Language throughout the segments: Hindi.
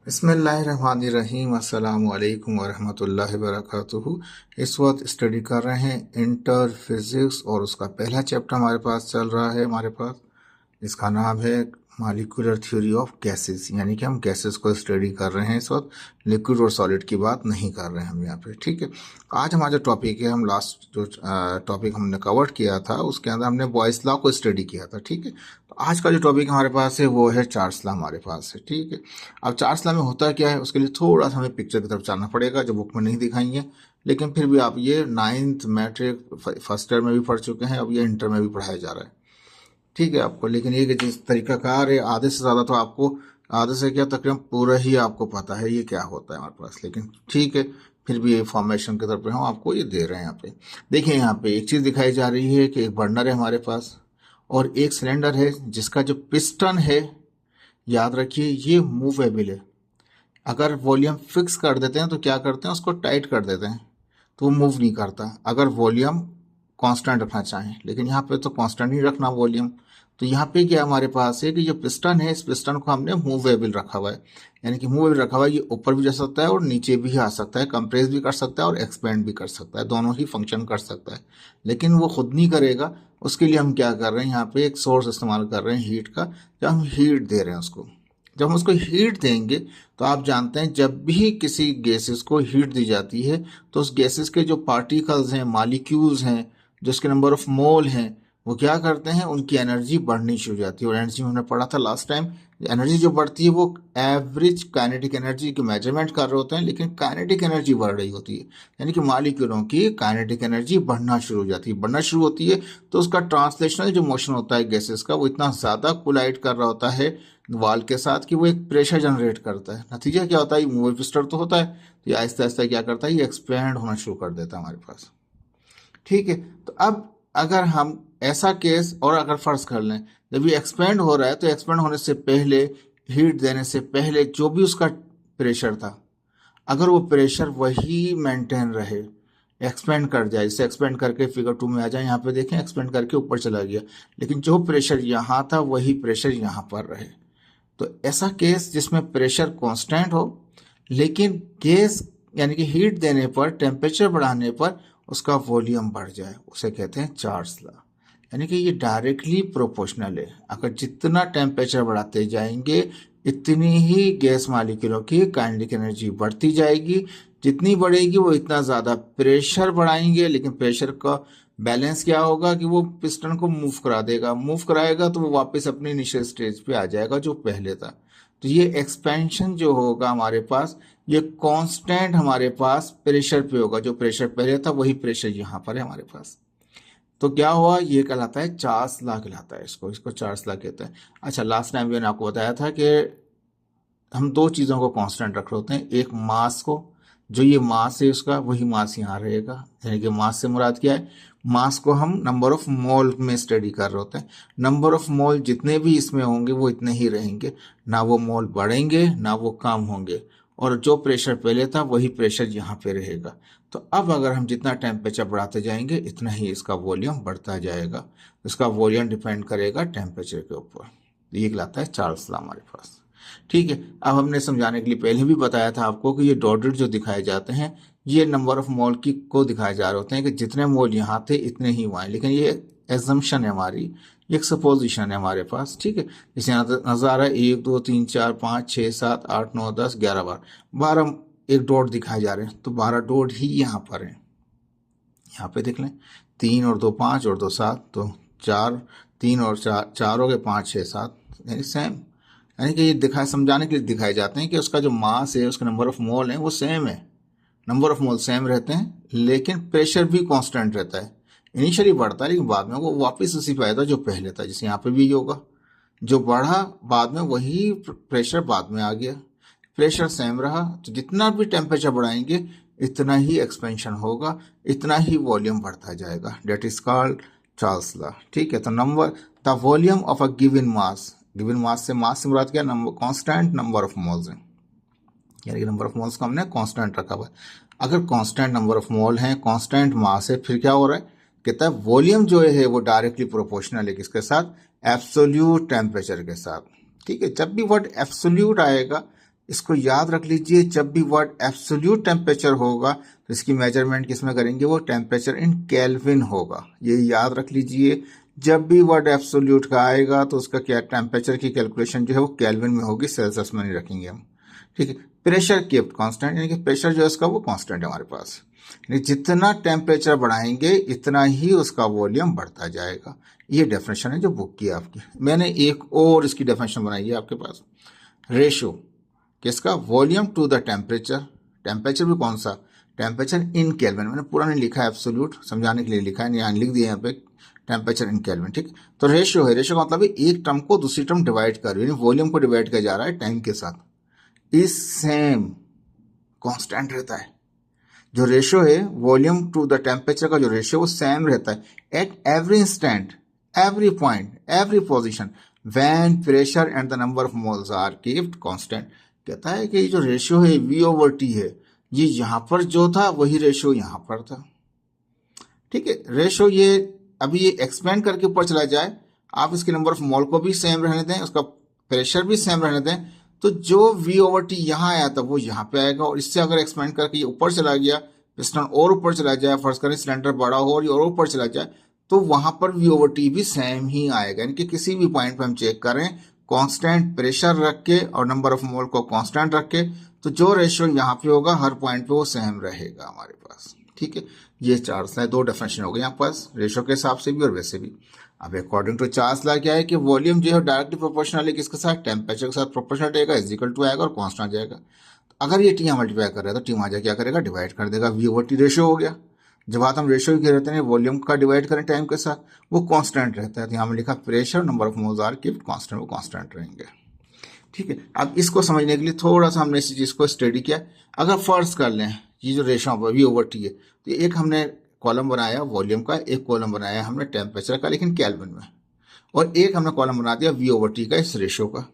बिस्मिल्लाहिर्रहमानिर्रहीम अस्सलामु अलैकुम वरहमतुल्लाहि वबरकातुहू। इस वक्त स्टडी कर रहे हैं इंटर फिजिक्स और उसका पहला चैप्टर हमारे पास चल रहा है। हमारे पास इसका नाम है मॉलिक्यूलर थ्योरी ऑफ गैसेस, यानी कि हम गैसेस को स्टडी कर रहे हैं इस वक्त, लिक्विड और सॉलिड की बात नहीं कर रहे हैं हम यहाँ पे। ठीक है, आज हमारा जो टॉपिक है, हम लास्ट जो टॉपिक हमने कवर किया था उसके अंदर हमने बॉयस लॉ को स्टडी किया था। ठीक है, तो आज का जो टॉपिक हमारे पास है वो है चार्ल्स लॉ हमारे पास है। ठीक है, अब चार्ल्स लॉ में होता क्या है उसके लिए थोड़ा सा हमें पिक्चर की तरफ चलना पड़ेगा जो बुक में नहीं दिखाई है, लेकिन फिर भी आप ये 9th मैट्रिक फर्स्ट ईयर में भी पढ़ चुके हैं, अब ये इंटर में भी पढ़ाया जा रहा है। ठीक है आपको, लेकिन ये कि जिस तरीकाकार है आधे से ज़्यादा तो आपको, आधे से क्या तकरीबन पूरा ही आपको पता है ये क्या होता है हमारे पास, लेकिन ठीक है फिर भी फॉर्मेशन की तरफ हम आपको ये दे रहे हैं। यहाँ पे देखिए, यहाँ पे एक चीज़ दिखाई जा रही है कि एक बर्नर है हमारे पास और एक सिलेंडर है जिसका जो पिस्टन है, याद रखिए ये मूवेबल है। अगर वॉल्यूम फिक्स कर देते हैं तो क्या करते हैं, उसको टाइट कर देते हैं तो वो मूव नहीं करता। अगर वॉल्यूम कांस्टेंट रखना चाहें, लेकिन यहाँ पे तो कांस्टेंट ही रखना वॉल्यूम, तो यहाँ पे क्या हमारे पास है कि जो पिस्टन है इस पिस्टन को हमने मूवेबल रखा हुआ है, यानी कि मूवेबल रखा हुआ है। ये ऊपर भी जा सकता है और नीचे भी आ सकता है, कंप्रेस भी कर सकता है और एक्सपेंड भी कर सकता है, दोनों ही फंक्शन कर सकता है, लेकिन वो खुद नहीं करेगा। उसके लिए हम क्या कर रहे हैं, यहाँ पे एक सोर्स इस्तेमाल कर रहे हैं हीट का, जब हम हीट दे रहे हैं उसको, जब हम उसको हीट देंगे तो आप जानते हैं जब भी किसी गैसेस को हीट दी जाती है तो उस गैसेस के जो पार्टिकल्स हैं, मॉलिक्यूल्स हैं, जो उसके नंबर ऑफ मोल हैं, वो क्या करते हैं, उनकी एनर्जी बढ़नी शुरू हो जाती है। और एनर्जी हमने पढ़ा था लास्ट टाइम, एनर्जी जो बढ़ती है वो एवरेज काइनेटिक एनर्जी की मेजरमेंट कर रहे होते हैं, लेकिन काइनेटिक एनर्जी बढ़ रही होती है, यानी कि मॉलिक्यूलों की काइनेटिक एनर्जी बढ़ना शुरू हो जाती है। बढ़ना शुरू होती है तो उसका ट्रांसलेशनल जो मोशन होता है गैसेस का, वो इतना ज़्यादा कोलाइड कर रहा होता है वाल के साथ कि वो एक प्रेशर जनरेट करता है। नतीजा क्या होता है, मूवेबल पिस्टन तो होता है, तो ये आहिस्ता आहिस्ता क्या करता है, ये एक्सपेंड होना शुरू कर देता है हमारे पास। ठीक है, तो अब अगर हम ऐसा केस और अगर फर्ज कर लें, जब ये एक्सपेंड हो रहा है तो एक्सपेंड होने से पहले, हीट देने से पहले जो भी उसका प्रेशर था, अगर वो प्रेशर वही मेंटेन रहे, एक्सपेंड कर जाए, जैसे एक्सपेंड करके फिगर 2 में आ जाए, यहाँ पे देखें एक्सपेंड करके ऊपर चला गया, लेकिन जो प्रेशर यहाँ था वही प्रेशर यहाँ पर रहे, तो ऐसा केस जिसमें प्रेशर कांस्टेंट हो लेकिन गैस यानी कि हीट देने पर, टेम्परेचर बढ़ाने पर उसका वॉल्यूम बढ़ जाए, उसे कहते हैं चार्ल्स लॉ। यानी कि ये डायरेक्टली प्रोपोर्शनल है, अगर जितना टेम्परेचर बढ़ाते जाएंगे इतनी ही गैस मॉलिक्यूलों की काइनेटिक एनर्जी बढ़ती जाएगी। जितनी बढ़ेगी वो इतना ज़्यादा प्रेशर बढ़ाएंगे, लेकिन प्रेशर का बैलेंस क्या होगा कि वो पिस्टन को मूव करा देगा, मूव कराएगा तो वो वापस अपने इनिशियल स्टेज पे आ जाएगा जो पहले था। तो ये एक्सपेंशन जो होगा हमारे पास, ये कांस्टेंट हमारे पास प्रेशर पे होगा, जो प्रेशर पहले था वही प्रेशर यहाँ पर है हमारे पास। तो क्या हुआ, ये कहलाता है चार्ल्स लॉ कहलाता है, इसको इसको चार्ल्स लॉ कहते हैं। अच्छा, लास्ट टाइम मैंने आपको बताया था कि हम दो चीज़ों को कांस्टेंट रख रहे होते हैं, एक मास को, जो ये मास है उसका वही मास यहाँ रहेगा, यानी कि मास से मुराद क्या है, मास को हम नंबर ऑफ मोल में स्टडी कर रहे होते हैं। नंबर ऑफ मोल जितने भी इसमें होंगे वो इतने ही रहेंगे, ना वो मोल बढ़ेंगे ना वो कम होंगे, और जो प्रेशर पहले था वही प्रेशर यहाँ पे रहेगा। तो अब अगर हम जितना टेम्परेचर बढ़ाते जाएंगे इतना ही इसका वॉल्यूम बढ़ता जाएगा, इसका वॉल्यूम डिपेंड करेगा टेम्परेचर के ऊपर। ये कहलाता है चार्ल्स लॉ हमारे पास। ठीक है, अब हमने समझाने के लिए पहले भी बताया था आपको कि ये डॉटेड जो दिखाए जाते हैं ये नंबर ऑफ मोल की को दिखाए जा रहे होते हैं कि जितने मोल यहाँ थे इतने ही वहाँ, लेकिन ये एजम्पशन है हमारी, ये एक सपोजिशन है हमारे पास। ठीक है, जैसे यहाँ नजर आ रहा है 1 2 3 4 5 6 7 8 9 10 11 12 एक डॉट दिखाए जा रहे हैं, तो 12 डॉट ही यहाँ पर हैं। यहाँ पे देख लें, 3 और 2 5 और 2 7, तो 4 3 और 4 4 हो गए, 5 6 7, यानी सेम। यानी कि ये दिखाए समझाने के लिए दिखाए जाते हैं कि उसका जो मास है, उसका नंबर ऑफ मोल है वो सेम है, नंबर ऑफ मोल सेम रहते हैं, लेकिन प्रेशर भी कांस्टेंट रहता है। इनिशियली बढ़ता है लेकिन बाद में वो वापस उसी पे आएगा जो पहले था, जैसे यहाँ पे भी होगा, जो बढ़ा बाद में वही प्रेशर बाद में आ गया, प्रेशर सेम रहा, तो जितना भी टेम्परेचर बढ़ाएंगे इतना ही एक्सपेंशन होगा, इतना ही वॉल्यूम बढ़ता जाएगा। That is called Charles law. ठीक है, तो number the volume of a given mass, given mass से मुराद क्या, number constant number of moles है, यानी कि नंबर ऑफ मोल्स को हमने कांस्टेंट रखा हुआ है। अगर कांस्टेंट नंबर ऑफ मोल है, कांस्टेंट मास है, फिर क्या हो रहा है, कहता है वॉल्यूम जो है वो डायरेक्टली प्रोपोर्शनल है किसके साथ, एब्सोल्यूट टेम्परेचर के साथ। ठीक है, जब भी वर्ड एब्सोल्यूट आएगा इसको याद रख लीजिए, जब भी वर्ड एब्सोल्यूट टेम्परेचर होगा तो इसकी मेजरमेंट किसमें करेंगे, वो टेम्परेचर इन केल्विन होगा। ये याद रख लीजिए, जब भी वर्ड एब्सोल्यूट का आएगा तो उसका क्या टेम्परेचर की कैलकुलेशन जो है वो केल्विन में होगी, सेल्सियस में नहीं रखेंगे हम। ठीक है। प्रेशर कीप्ड कांस्टेंट, यानी कि प्रेशर जो है उसका वो कांस्टेंट है हमारे पास, यानी जितना टेम्परेचर बढ़ाएंगे इतना ही उसका वॉल्यूम बढ़ता जाएगा। ये डेफिनेशन है जो बुक की आपकी। मैंने एक और इसकी डेफिनेशन बनाई है आपके पास, रेशो किसका, volume to the temperature. Temperature भी कौन सा, टेम्परेचर इन केल्विन। मैंने पूरा नहीं लिखा है, एब्सोल्यूट समझाने के लिए लिखा है, यहाँ लिख दिया यहाँ पे टेम्परेचर इन केल्विन। ठीक, तो रेशियो है, रेशियो का मतलब है एक टर्म को दूसरी टर्म डिवाइड कर रही है, वॉल्यूम को डिवाइड किया जा रहा है टाइम के साथ। इज सेम कांस्टेंट रहता है। जो रेशियो है वॉल्यूम टू द टेम्परेचर का, जो रेशियो वो सेम रहता है at every instant, every point, every position when pressure and the number of moles are keeped constant. कहता है कि जो रेशियो है V/T है, ये यहां पर जो था वही रेशियो यहां पर था। ठीक है, रेशियो ये अभी ये एक्सपेंड करके ऊपर चला जाए, आप इसके नंबर ऑफ मोल को भी सेम रहने दें, उसका प्रेशर भी सेम रहने दें, तो जो V/T यहाँ आया था वो यहाँ पे आएगा, और इससे अगर एक्सपेंड करके ये ऊपर चला गया, पिस्टन और ऊपर चला जाए, फर्ज करें सिलेंडर बड़ा हो और ये और ऊपर चला जाए, तो वहां पर V/T भी सेम ही आएगा। यानी कि किसी भी पॉइंट पे हम चेक करें, कांस्टेंट प्रेशर रख के और नंबर ऑफ मोल को कांस्टेंट रख के, तो जो रेशियो यहाँ पे होगा हर पॉइंट पे वो सेम रहेगा हमारे पास। ठीक है, ये चार्ल्स लॉ, दो डेफिनेशन हो गए यहाँ पास, रेशियो के हिसाब से भी और वैसे भी। अब अकॉर्डिंग टू चार्ल्स लॉ क्या है कि वॉल्यूम जो है डायरेक्टली प्रोपोर्शनल है किसके साथ, टेम्परेचर के साथ प्रोपोर्शनल रहेगा, इज इक्वल टू आएगा और कांस्टेंट आ जाएगा। अगर ये टी यहाँ मल्टीप्लाई कर रहा है तो टी वहां जाके क्या करेगा, डिवाइड कर देगा। V/T रेशियो हो गया। जब बात हम रेशियो की रहते हैं, वॉल्यूम का डिवाइड करें टाइम के साथ, वो कांस्टेंट रहता है। तो यहाँ में लिखा pressure number of moles are keeped constant, वो कांस्टेंट रहेंगे। ठीक है, अब इसको समझने के लिए थोड़ा सा हमने इस चीज को स्टडी किया। अगर फर्ज कर लें ये जो रेशियो V/T है, तो एक हमने कॉलम बनाया वॉल्यूम का, एक कॉलम बनाया हमने टेम्परेचर का लेकिन केल्विन में, और एक हमने कॉलम बना दिया V/T का इस रेशियो का।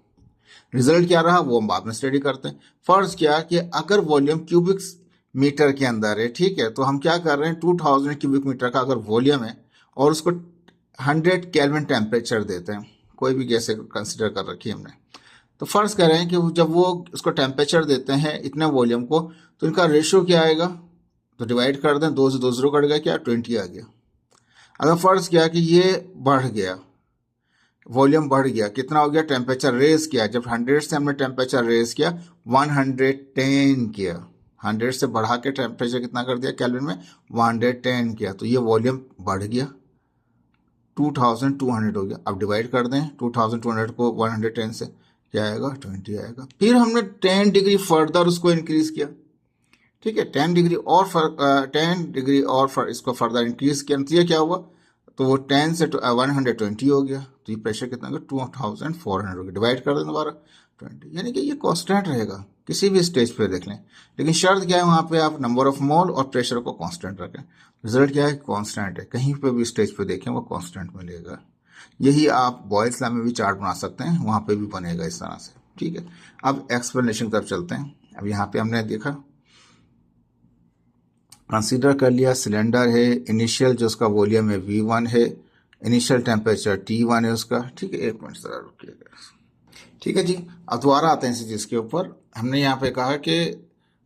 रिजल्ट क्या रहा वो हम बाद में स्टडी करते हैं। फर्ज किया कि अगर वॉल्यूम क्यूबिक मीटर के अंदर है, ठीक है, तो हम क्या कर रहे हैं, 2000 क्यूबिक मीटर का अगर वॉल्यूम है और उसको 100 केल्विन टेम्परेचर देते हैं, कोई भी गैस कंसिडर कर रखी है हमने, तो फर्ज कर रहे हैं कि जब वो उसको टेम्परेचर देते हैं इतने वॉल्यूम को, तो इनका रेशियो क्या आएगा, तो डिवाइड कर दें, 2 से 2 0 कट गया, क्या 20 आ गया। अगर फर्ज किया कि ये बढ़ गया, वॉल्यूम बढ़ गया, कितना हो गया, टेम्परेचर रेज किया, जब 100 से हमने टेम्परेचर रेज किया 110 किया, 100 से बढ़ा के टेम्परेचर कितना कर दिया केल्विन में, 110 किया, तो ये वॉल्यूम बढ़ गया, 2200 हो गया। अब डिवाइड कर दें 2200 को 110 से, क्या आएगा, 20 आएगा। फिर हमने 10 डिग्री फर्दर उसको इंक्रीज किया। ठीक है, 10 डिग्री और 10 डिग्री और इसको फर्दर इंक्रीज किया, नतीजा क्या हुआ, तो वो 10 से 120 हो गया, तो ये प्रेशर कितना हो गया, 2400 हो गया। डिवाइड कर दें दोबारा 20, यानी कि ये कांस्टेंट रहेगा किसी भी स्टेज पे देख लें, लेकिन शर्त क्या है, वहां पे आप नंबर ऑफ मोल और प्रेशर को कांस्टेंट रखें। रिजल्ट क्या है, कांस्टेंट है, कहीं पे भी स्टेज पे देखें वो कांस्टेंट मिलेगा। यही आप बॉयल्स लॉ में भी चार्ट बना सकते हैं, वहां पे भी बनेगा इस तरह से। ठीक है, अब एक्सप्लेनेशन तरफ चलते हैं। अब यहाँ पे हमने देखा, कंसीडर कर लिया सिलेंडर है, इनिशियल जो उसका वॉल्यूम है V1 है, इनिशियल टेम्परेचर T1 है उसका। ठीक है, एक मिनट जरा रुकिएगा। ठीक है जी, अब दोबारा आते हैं इसी चीज़ के ऊपर। हमने यहाँ पे कहा कि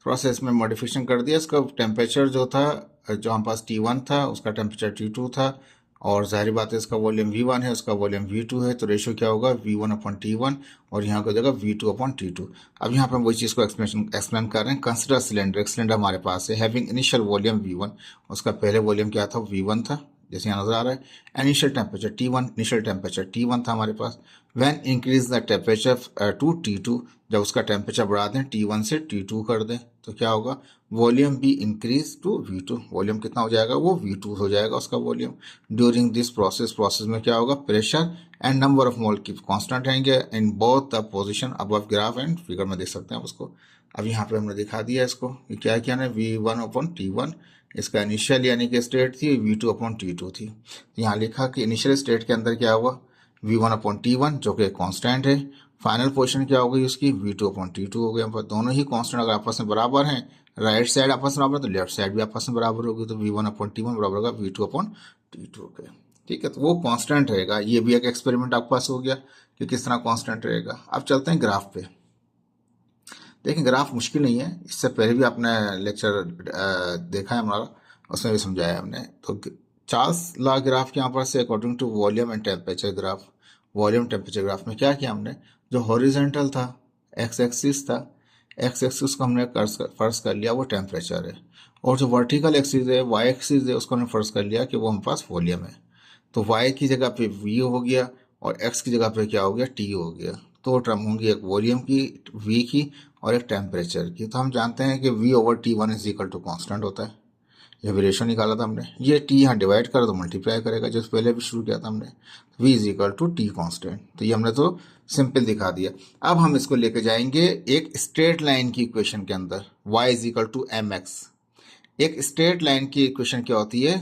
थोड़ा सा इसमें मॉडिफिकेशन कर दिया, इसका टेम्परेचर जो था, जो हमारे पास T1 था उसका टेम्परेचर T2 था, और जाहिर बात है इसका वॉल्यूम V1 है, उसका वॉल्यूम V2 है, तो रेशियो क्या होगा, V1/T1, और यहाँ को देगा V2/T2। अब यहाँ पे हम वही चीज़ को एक्सप्लेन कर रहे हैं। कंसिडर सिलेंडर, एक सिलेंडर हमारे पास है, हैविंग इनिशियल वॉल्यूम V1, उसका पहले वॉल्यूम क्या था, V1 था, जैसे यहाँ नजर आ रहा है। Initial temperature T1, initial temperature T1 था हमारे पास। When increase the temperature to T2, जब उसका टेम्परेचर बढ़ा दें T1 से T2 कर दें, तो क्या होगा, वॉल्यूम भी इंक्रीज टू V2, वॉल्यूम कितना हो जाएगा, वो V2 हो जाएगा उसका वॉल्यूम। ड्यूरिंग दिस प्रोसेस में क्या होगा, pressure and number of mole की कांस्टेंट रहेंगे in both the position above graph and figure में देख सकते हैं उसको। अब यहाँ पे हमने दिखा दिया इसको, ये क्या किया ना, V1/T1, इसका इनिशियल यानी कि स्टेट थी, V2/T2 थी। तो यहाँ लिखा कि इनिशियल स्टेट के अंदर क्या हुआ, V1/T1 जो कि कांस्टेंट है, फाइनल पोजीशन क्या हो गई उसकी, V2/T2 हो गया। दोनों ही कांस्टेंट अगर आपस में बराबर हैं, राइट साइड आपस में बराबर, तो लेफ्ट साइड भी आपस में बराबर होगी, तो V1/T1 बराबर होगा V2/T2 के। ठीक है, तो वो कांस्टेंट रहेगा। ये भी एक एक्सपेरिमेंट आपके पास हो गया कि किस तरह कांस्टेंट रहेगा। अब चलते हैं ग्राफ पे। देखिए ग्राफ मुश्किल नहीं है, इससे पहले भी आपने लेक्चर देखा है हमारा, उसमें भी समझाया है हमने। तो चार्ल्स लॉ ग्राफ के यहाँ पर से according to volume and temperature graph, volume temperature graph में क्या किया हमने, जो हॉरिजेंटल था एक्स एक्सिस था, एक्स एक्सिस को हमने फर्ज कर लिया वो टेम्परेचर है, और जो वर्टिकल एक्सिस है वाई एक्सिस है उसको हमने फर्ज कर लिया कि वो हमारे पास वॉल्यूम है। तो y की जगह पे v हो गया और x की जगह पे क्या हो गया, t हो गया। तो टर्म होंगी एक वॉल्यूम की, v की, और एक टेम्परेचर की। तो हम जानते हैं कि v over T one is equal to constant होता है, ये भी रेशो निकाला था हमने। ये t यहाँ डिवाइड कर तो मल्टीप्लाई करेगा, जो पहले भी शुरू किया था हमने, v is equal to T constant. तो ये हमने तो सिंपल दिखा दिया। अब हम इसको लेके जाएंगे एक स्ट्रेट लाइन की इक्वेशन के अंदर, y is equal to m x. एक स्ट्रेट लाइन की इक्वेशन क्या होती है,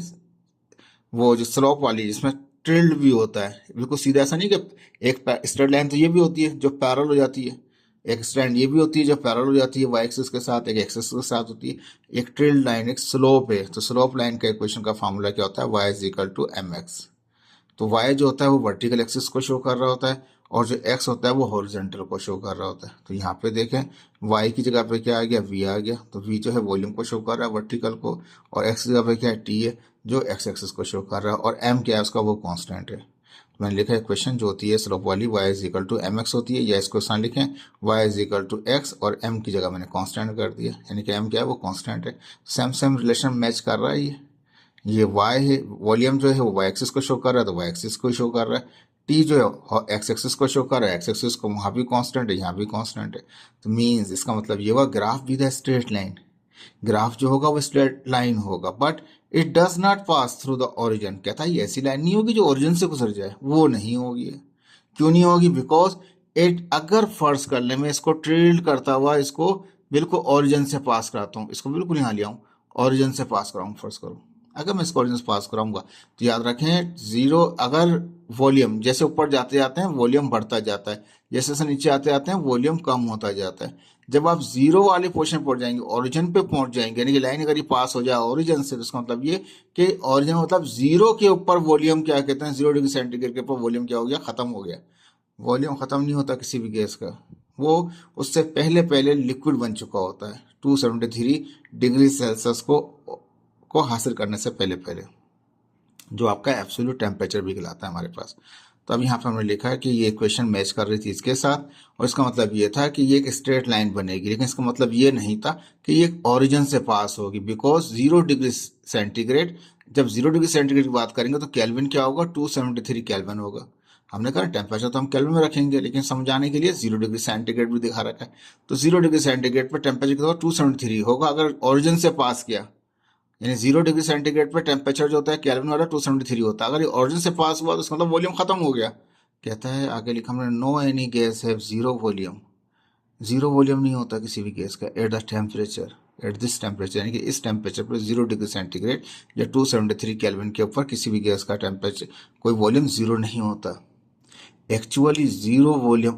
वो जो स्लोप वाली जिसमें टिल्ड भी होता है, बिल्कुल सीधा ऐसा नहीं कि एक स्ट्रेट लाइन तो ये भी होती है जो पैरेलल हो जाती है, एक स्ट्रेट ये भी होती है जो पैरेलल हो जाती है वाई एक्सिस के साथ, एक एक्सिस के साथ होती है। एक टिल्ड लाइन एक स्लोप है, तो स्लोप लाइन का इक्वेशन का फॉर्मूला क्या होता है, y is equal to m x. तो y जो होता है वो वर्टिकल एक्सिस को शो कर रहा होता है, और जो x होता है वो हॉरिजॉन्टल को शो कर रहा होता है। तो यहाँ पे देखें y की जगह पे क्या आ गया, v आ गया। तो v जो है वॉल्यूम को शो कर रहा है वर्टिकल को, और x की जगह पे क्या है, t है जो x एक्सिस को शो कर रहा है, और m क्या है उसका, वो कांस्टेंट है। तो मैंने लिखा है इक्वेशन जो होती है स्लोप वाली y is equal to m x होती है, या इसको साथ लिखें y is equal to x, और m की जगह मैंने कांस्टेंट कर दिया, यानी कि m क्या है वो कांस्टेंट है। सेम सेम रिलेशन मैच कर रहा है ये y है, वॉल्यूम जो है वो y एक्सिस को शो कर रहा है तो y एक्सिस को शो कर रहा है, t जो है x एक्सिस को शो कर रहा है, x एक्सिस को वहाँ भी कांस्टेंट है यहाँ भी कांस्टेंट है। तो मींस इसका मतलब ये हुआ graph with a straight line, graph जो होगा वो स्ट्रेट लाइन होगा, but it does not pass through the origin. कहता है ये ऐसी लाइन नहीं होगी जो ओरिजिन से गुजर जाए, वो नहीं होगी। क्यों नहीं होगी, बिकॉज इट, अगर फर्ज कर ले मैं इसको ट्रेल्ड करता हुआ इसको बिल्कुल ओरिजिन से पास कराता हूँ, इसको बिल्कुल यहाँ ले आऊँ, ओरिजिन से पास कराऊँ, फर्ज करूँ अगर मैं इसको ओरिजिन से पास कराऊंगा, तो याद रखें जीरो, अगर वॉल्यूम जैसे ऊपर जाते जाते हैं वॉल्यूम बढ़ता जाता है, जैसे जैसे नीचे आते आते हैं वॉल्यूम कम होता जाता है। जब आप जीरो वाले पोर्शन पहुंच जाएंगे, ओरिजिन पे पहुंच जाएंगे, यानी कि लाइन अगर ये पास हो जाए ओरिजिन से, तो इसका मतलब ये कि ओरिजिन मतलब जीरो के ऊपर वॉल्यूम क्या कहते हैं, 0 डिग्री सेंटीग्रेड के ऊपर वॉल्यूम क्या हो गया, खत्म हो गया। वॉल्यूम खत्म नहीं होता किसी भी गैस का, वो उससे पहले पहले लिक्विड बन चुका होता है 273 डिग्री सेल्सियस को हासिल करने से पहले पहले, जो आपका एब्सोल्यूट टेम्परेचर भी कहलाता है हमारे पास। तो अब यहाँ पर हमने लिखा है कि ये इक्वेशन मैच कर रही थी इसके साथ, और इसका मतलब ये था कि ये एक स्ट्रेट लाइन बनेगी, लेकिन इसका मतलब ये नहीं था कि ये ओरिजिन से पास होगी, बिकॉज 0 डिग्री सेंटीग्रेड, जब 0 डिग्री सेंटीग्रेड की बात करेंगे तो केल्विन क्या होगा, 273 केल्विन होगा। हमने कहा टेम्परेचर तो हम केल्विन में रखेंगे, लेकिन समझाने के लिए 0 डिग्री सेंटीग्रेड भी दिखा रखा है। तो 0 डिग्री सेंटीग्रेड पर टेम्परेचर कितना, 273 होगा अगर ओरिजिन से पास किया, यानी 0 डिग्री सेंटीग्रेड पे टेम्परेचर जो होता है केल्विन वाला 273 होता है। अगर ये ओरिजिन से पास हुआ तो उसका मतलब वॉल्यूम खत्म हो गया। कहता है आगे लिखा हमने, no any gas have zero volume, zero volume नहीं होता किसी भी गैस का at the temperature, at this temperature, यानी कि इस टेम्परेचर पर 0 डिग्री सेंटीग्रेड या 273 केल्विन के ऊपर किसी भी गैस का टेम्परेचर कोई वॉल्यूम जीरो नहीं होता। एक्चुअली जीरो वॉल्यूम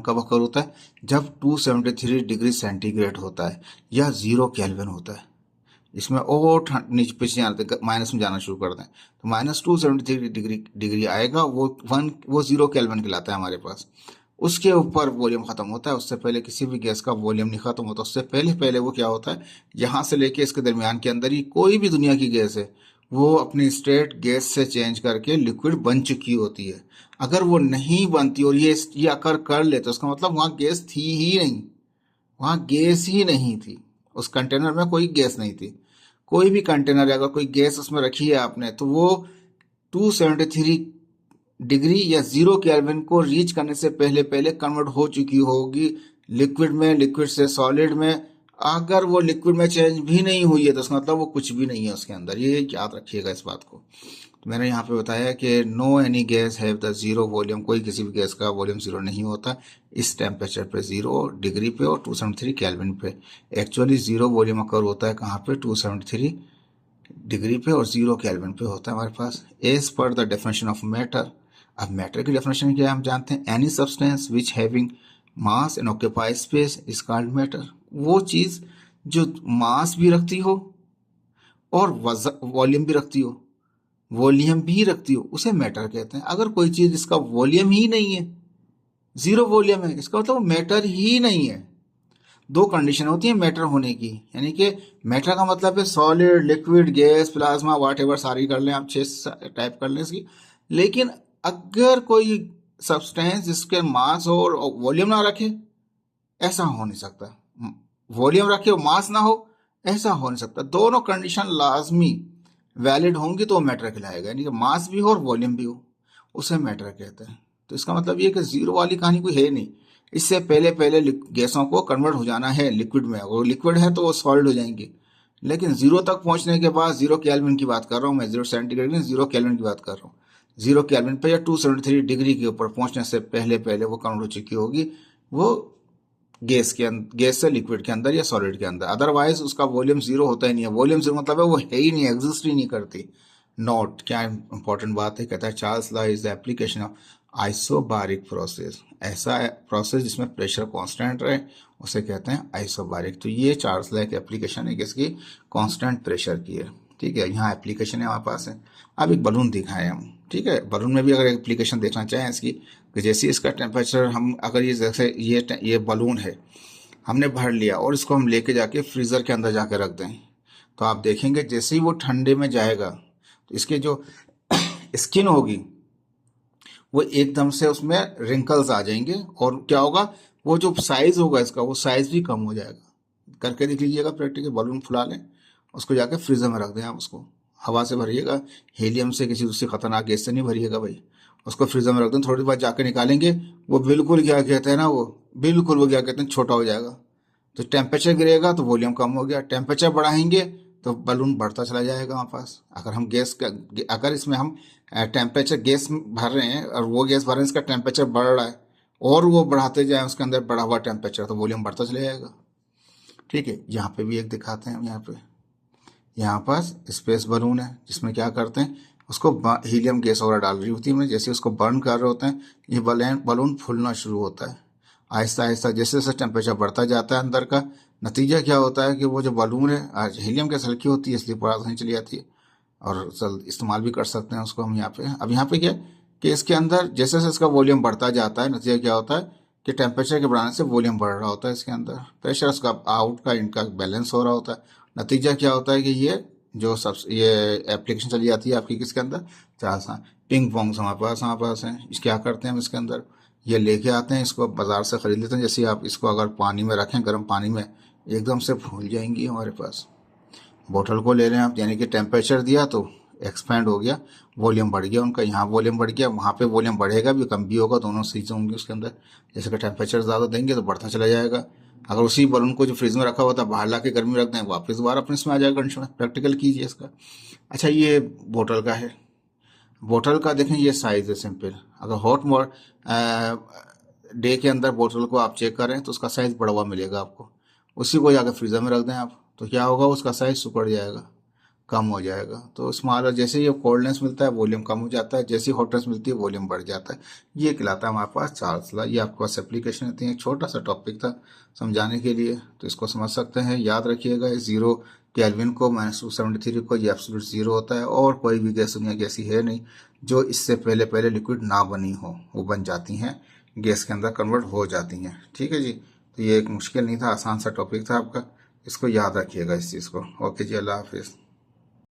कब अकर होता है, जब 273 डिग्री सेंटीग्रेड होता है या 0 केल्विन होता है। इसमें और नीचे पीछे जाते माइनस में जाना शुरू कर दें तो -273 डिग्री आएगा, वो 0 केल्विन कहलाता है हमारे पास। उसके ऊपर वॉल्यूम खत्म होता है, उससे पहले किसी भी गैस का वॉल्यूम नहीं खत्म होता, उससे पहले पहले वो क्या होता है, यहाँ से लेके इसके दरमियान के अंदर ही कोई भी दुनिया की गैस है वो अपनी स्टेट गैस से चेंज करके लिक्विड बन चुकी होती है। अगर वो नहीं बनती और ये अकर कर ले तो उसका मतलब वहाँ गैस थी ही नहीं, वहाँ गैस ही नहीं थी, उस कंटेनर में कोई गैस नहीं थी। कोई भी कंटेनर है अगर कोई गैस उसमें रखी है आपने, तो वो 273 डिग्री या 0 केल्विन को रीच करने से पहले पहले कन्वर्ट हो चुकी होगी लिक्विड में, लिक्विड से सॉलिड में। अगर वो लिक्विड में चेंज भी नहीं हुई है तो उसका मतलब वो कुछ भी नहीं है उसके अंदर, ये याद रखिएगा इस बात को। तो मैंने यहाँ पे बताया कि no any gas have the zero volume, कोई किसी भी गैस का वॉल्यूम जीरो नहीं होता इस टेम्परेचर पे, 0 डिग्री पे और 273 केल्विन पे। एक्चुअली जीरो वॉल्यूम अकर होता है कहाँ पे, 273 डिग्री पे और 0 केल्विन पे होता है हमारे पास, as per the definition of matter. अब मैटर की डेफिनेशन क्या है हम जानते हैं, any substance which having mass and occupy space is called matter. वो चीज जो मास भी रखती हो और वॉल्यूम भी रखती हो, उसे मैटर कहते हैं। अगर कोई चीज इसका वॉल्यूम ही नहीं है, 0 वॉल्यूम है, इसका मतलब मैटर ही नहीं है। दो कंडीशन होती है मैटर होने की, यानी कि मैटर का मतलब है solid, liquid, gas, plasma, whatever, सारी कर लें आप, 6 टाइप कर लें इसकी। लेकिन अगर कोई सब्सटेंस जिसके मास और वॉल्यूम ना रखे, ऐसा हो नहीं सकता। वॉल्यूम रखे और मास ना हो, ऐसा हो नहीं सकता। दोनों कंडीशन लाजमी वैलिड होंगी तो मैटर कहलाएगा, यानी कि मास भी हो और वॉल्यूम भी हो, उसे मैटर कहते हैं। तो इसका मतलब ये कि जीरो वाली कहानी कोई है नहीं। इससे पहले पहले गैसों को कन्वर्ट हो जाना है लिक्विड में, और लिक्विड है तो वो सॉलिड हो जाएंगे। लेकिन जीरो तक पहुंचने के बाद, जीरो केल्विन की बात कर रहा हूँ मैं, 0 सेंटीग्रेड में 0 केल्विन की बात कर रहा हूँ, 0 केल्विन पे या 273 डिग्री के ऊपर पहुंचने से पहले पहले वो कन्वर्ट हो चुकी होगी वो गैस से लिक्विड के अंदर या सॉलिड के अंदर। अदरवाइज उसका वॉल्यूम जीरो होता ही नहीं है। वॉल्यूम जीरो मतलब है वो है ही नहीं, एग्जिस्ट ही नहीं करती। नोट, क्या इंपॉर्टेंट बात है, कहता है Charles law is the application of isobaric process. ऐसा प्रोसेस जिसमें प्रेशर कांस्टेंट रहे उसे कहते हैं आइसोबारिक। तो ये चार्ल्स लॉ की एप्लीकेशन है किसकी, कांस्टेंट प्रेशर की है। ठीक है, यहाँ एप्लीकेशन है हमारे पास है। अब एक बलून दिखाएं हम, ठीक है। बलून में भी अगर एप्लीकेशन देखना चाहें इसकी, कि जैसे इसका टेम्परेचर हम, अगर ये जैसे ये बलून है, हमने भर लिया और इसको हम लेके जाके फ्रीज़र के अंदर जाके रख दें, तो आप देखेंगे जैसे ही वो ठंडे में जाएगा तो इसके जो स्किन होगी वो एकदम से उसमें रिंकल्स आ जाएंगे, और क्या होगा, वो जो साइज होगा इसका, वो साइज भी कम हो जाएगा। करके देख लीजिएगा प्रैक्टिकल। बलून फुला लें, उसको जाके फ्रीजर में रख दें आप। उसको हवा से भरिएगा, हीलियम से, किसी दूसरी खतरनाक गैस से नहीं भरिएगा भाई। उसको फ्रीजर में रख दें, थोड़ी देर बाद जाके निकालेंगे, वो बिल्कुल क्या कहते हैं ना, वो बिल्कुल वो क्या कहते हैं, छोटा हो जाएगा। तो टेम्परेचर गिरेगा तो वॉल्यूम कम हो गया, टेम्परेचर बढ़ाएंगे तो बलून बढ़ता चला जाएगा हमारे पास। अगर हम गैस का, अगर इसमें हम टेम्परेचर गैस भर रहे हैं और वो गैस भर रहे हैं, इसका टेम्परेचर बढ़ रहा है और वो बढ़ाते जाए उसके अंदर बढ़ा हुआ टेम्परेचर, तो वॉल्यूम बढ़ता चला जाएगा। ठीक है, यहाँ पे भी एक दिखाते हैं हम। यहाँ पे, यहाँ पास स्पेस बलून है जिसमें क्या करते हैं, उसको हीलियम गैस वगैरह डाल रही होती है, जैसे उसको बर्न कर रहे होते हैं, ये बलून फूलना शुरू होता है आहिस्ता आहिस्ता। जैसे जैसे टेम्परेचर बढ़ता जाता है अंदर का, नतीजा क्या होता है कि वो जो बलून है, आज हीलियम गैस हल्की होती है इसलिए बड़ा आसानी चली जाती है, और इस्तेमाल भी कर सकते हैं उसको हम यहाँ पे। अब यहाँ पे क्या है कि इसके अंदर जैसे जैसे इसका वॉल्यूम बढ़ता जाता है, नतीजा क्या होता है कि टेम्परेचर के बढ़ाने से वॉल्यूम बढ़ रहा होता है, इसके अंदर प्रेशर उसका आउट का इनका बैलेंस हो रहा होता है। नतीजा क्या होता है कि ये जो सब ये एप्लीकेशन चली जाती है आपकी किसके अंदर, चार पिंग पोंग्स हमारे पास हैं। क्या करते हैं हम इसके अंदर, ये लेके आते हैं, इसको बाजार से खरीद लेते हैं। जैसे आप इसको अगर पानी में रखें, गर्म पानी में, एकदम से फूल जाएंगी हमारे पास। बोतल को ले लें आप, यानी कि टेम्परेचर दिया तो एक्सपैंड हो गया, वॉल्यूम बढ़ गया उनका, यहाँ वॉल्यूम बढ़ गया, वहाँ पे वॉल्यूम बढ़ेगा भी, कम भी होगा, दोनों चीज़ें होंगी उसके अंदर। जैसे कि टेम्परेचर ज़्यादा देंगे तो बढ़ता चला जाएगा। अगर उसी बलून को जो फ्रिज में रखा हुआ था बाहर ला के गर्मी रख दें, वापस दोबारा अपने इसमें आ जाएगा कंडीशन। प्रैक्टिकल कीजिए इसका। अच्छा, ये बोतल का है। बोतल का देखें, ये साइज है सिंपल। अगर हॉट डे के अंदर बोतल को आप चेक करें तो उसका साइज बड़ा हुआ मिलेगा आपको। उसी को जाकर फ्रीजर में रख दें आप, तो क्या होगा, उसका साइज सिकुड़ जाएगा, कम हो जाएगा। तो स्मॉलर, जैसे ये कोल्डनेस मिलता है वॉल्यूम कम हो जाता है, जैसी हॉटनेस मिलती है वॉल्यूम बढ़ जाता है। ये कहलाता है हमारे पास चार्ल्स लॉ। ये आपके पास एप्लीकेशन होती है। छोटा सा टॉपिक था समझाने के लिए, तो इसको समझ सकते हैं। याद रखिएगा, 0 केल्विन को -273 को ये एब्सोल्यूट जीरो होता है, और कोई भी गैस दुनिया की ऐसी है नहीं जो इससे पहले पहले लिक्विड ना बनी हो, वो बन जाती हैं, गैस के अंदर कन्वर्ट हो जाती हैं। ठीक है जी, तो ये एक मुश्किल नहीं था, आसान सा टॉपिक था आपका। इसको याद रखिएगा इस चीज़ को। ओके जी, अल्लाह हाफिज़।